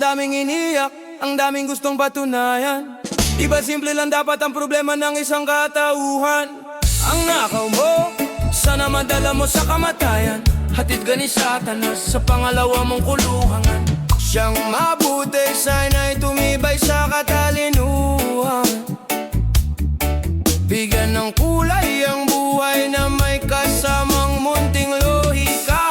daming iniyak, ang daming gustong patunayan. Di ba simple lang dapat ang problema ng isang katauhan? Ang nakaw mo, sana madala mo sa kamatayan. Hatid ka ni Satanas sa pangalawa mong kulungan. Siyang mabuti, sana'y tumibay sa katalinuhan. Bigyan ng kulay ang buhay na may kasamang munting lohika.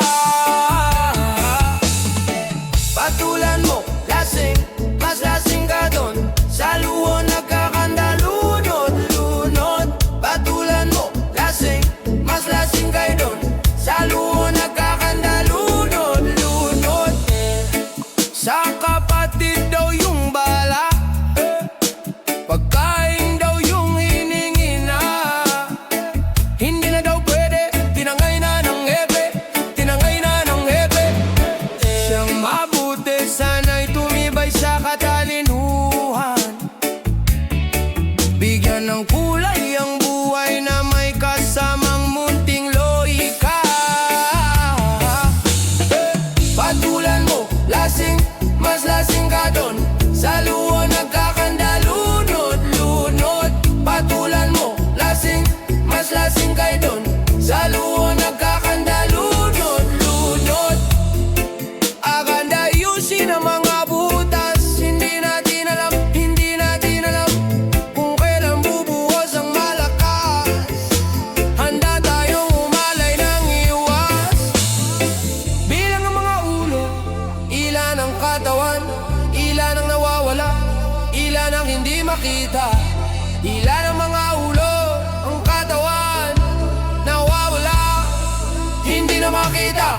Patulan mo, lasing, mas lasing ka doon. Sa luho nagkakandalunod-lunod. Patulan mo, lasing, mas lasing ka doon. Sa luho nagkakandalunod-lunod. Sa kapatid daw yung bala, pagkain daw yung hiningi na. Hindi na daw pwede, tinangay na ng hepe, tinangay na ng hepe. Siyang mabuti, sana'y tumibay sa katalinuhan. Bigyan ng kulay ang buhay na may kasamang munting lohika. Patulan mo, lasing, mas lasing ka doon. Sa luho nagkakandalunod-lunod. Patulan mo, lasing, mas lasing ka doon. Sa luho nagkakandalunod-lunod. Aganda ayusin ang mga butas. Hindi natin alam, hindi natin alam kung kailan bubuhos ang malakas. Handa tayong umalay ng iwas. Bilang ang mga ulo, ilan ang katawan, ilan ang nawawala, ilan ang hindi makita. Ilan ang mga ulo, ang katawan, nawawala, hindi na makita.